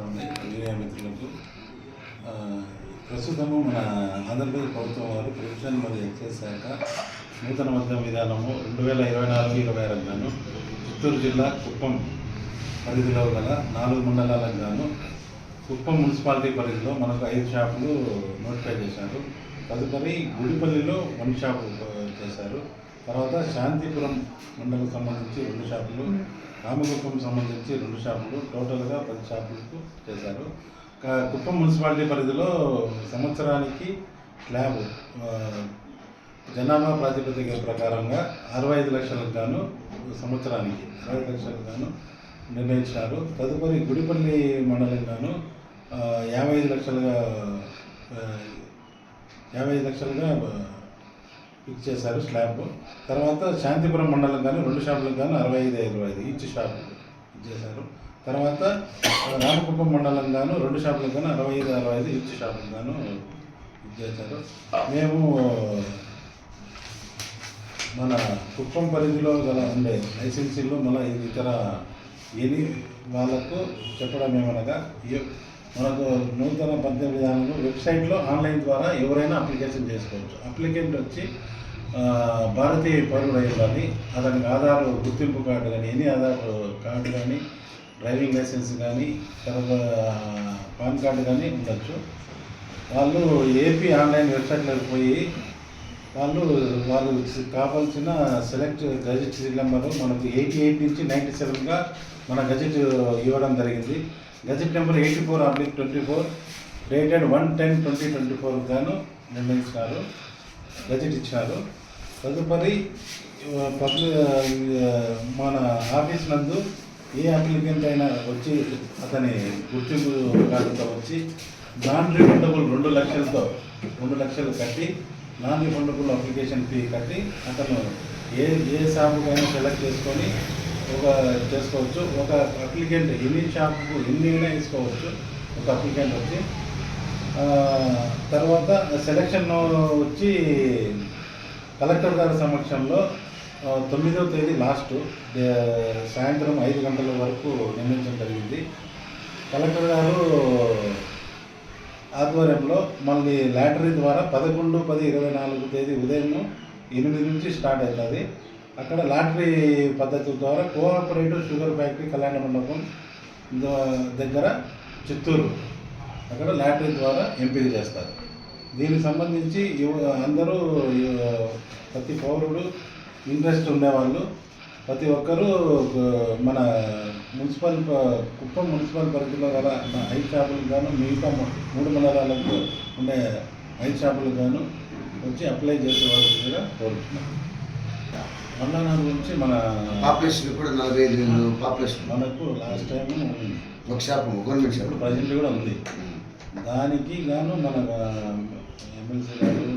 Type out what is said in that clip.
Media మిత్రులకు ప్రస్తుతము మన ఆంధ్రప్రదేశ్ ప్రభుత్వం వారు ప్రొఫెషన్ మరియు ఎక్సైజ్ శాఖ నూతన మద్యం విధానము 2024-26 గాను చిత్తూరు జిల్లా కుప్పం పరిధిలో గల 4 మండలాలకు గాను కుప్పం మున్సిపాలిటీ పరిధిలో మనకు 5 షాపులు నోటిఫై చేశారు. తదుపరి గుడిపల్లిలో 1 షాపు చేశారు. తర్వాత శాంతిపురం మండలకు సంబంధించి 2 షాపులు, రామకుప్పం సంబంధించి 2 షాపులు, టోటల్గా 10 షాపులకు చేశారు. కుప్పం మున్సిపాలిటీ పరిధిలో సంవత్సరానికి స్లాబ్ జనాభా ప్రాతిపదిక ప్రకారంగా 65 లక్షలకు గాను సంవత్సరానికి 65 లక్షలకు గాను నిర్ణయించారు. తదుపరి గుడిపల్లి మండలం గాను 55 లక్షలుగా ఫిక్స్ చేశారు స్లాబ్. తర్వాత శాంతిపురం మండలం కానీ 2 షాపులకు గాను 65 ఈచ్ షాపు చేశారు. తర్వాత రామకుప్పం మండలం గాను 2 షాపులకు గాను 65 ఈచ్ షాపులకు గాను చేశారు. మేము మన కుప్పం పరిధిలో గల ఉండే లైసెన్సీలు మళ్ళీ ఇతర ఎన్ని వాళ్ళకు చెప్పడం ఏమనగా మనకు నూతన మద్యం విధానంలో వెబ్సైట్లో ఆన్లైన్ ద్వారా ఎవరైనా అప్లికేషన్ చేసుకోవచ్చు. అప్లికెంట్ వచ్చి భారతీయ పౌరుడు అయ్యాలి, అతనికి ఆధార్ గుర్తింపు కార్డు కానీ ఎనీ ఆధార్ కార్డు కానీ డ్రైవింగ్ లైసెన్స్ కానీ తర్వాత పాన్ కార్డు కానీ ఉండొచ్చు. వాళ్ళు ఏపీ ఆన్లైన్ వెబ్సైట్లోకి పోయి వాళ్ళు కావాల్సిన సెలెక్ట్ గజెట్ సీరియల్ నెంబరు మనకు 88 నుంచి 97గా మన గజెట్ ఇవ్వడం జరిగింది. గజెట్ నెంబర్ 84/24 డేటెడ్ 1/10/2024 గాను నిర్ణయించినారు, గజెట్ ఇచ్చినారు. తదుపరి మన ఆఫీస్ నందు ఏ అప్లికెంట్ అయినా వచ్చి అతని గుర్తింపు కార్డుతో వచ్చి నాన్ రిఫండబుల్ 2 లక్షలు కట్టి నాన్ రిఫండబుల్ అప్లికేషన్ ఫీ కట్టి అతను ఏ షాపుకైనా సెలెక్ట్ చేసుకొని చేసుకోవచ్చు. ఒక అప్లికెంట్ ఎన్ని షాపుకు ఎన్నైనా వేసుకోవచ్చు ఒక అప్లికెంట్ వచ్చి. తర్వాత సెలక్షన్ వచ్చి కలెక్టర్ గారి సమక్షంలో 9వ తేదీ లాస్ట్ సాయంత్రం 5 గంటల వరకు నిర్ణయించడం జరిగింది. కలెక్టర్ గారు ఆధ్వర్యంలో మళ్ళీ లాటరీ ద్వారా 11/10/24 తేదీ ఉదయం 8 నుంచి స్టార్ట్ అవుతుంది. అక్కడ లాటరీ పద్ధతి ద్వారా కోఆపరేటివ్ షుగర్ ఫ్యాక్టరీ కళ్యాణ మండపం దగ్గర చిత్తూరు అక్కడ లాటరీ ద్వారా ఎంపిక చేస్తారు. దీనికి సంబంధించి అందరూ ప్రతి పౌరుడు ఇంట్రెస్ట్ ఉండేవాళ్ళు ప్రతి ఒక్కరూ మన కుప్పం మున్సిపల్ పరిధిలో గల 5 షాపులకు గాను మిగతా 3 మండలాలకు ఉండే 5 షాపులకు గాను వచ్చి అప్లై చేసేవాళ్ళుగా కోరుతున్నాం. మండలం గురించి మన పాపులేషన్ కూడా 45,000 పాపులేషన్ మనకు లాస్ట్ టైం ఒక షాపు గవర్నమెంట్ షాప్ ప్రజెంట్ కూడా ఉంది. దానికి గాను మన ఎమ్మెల్సీ గారు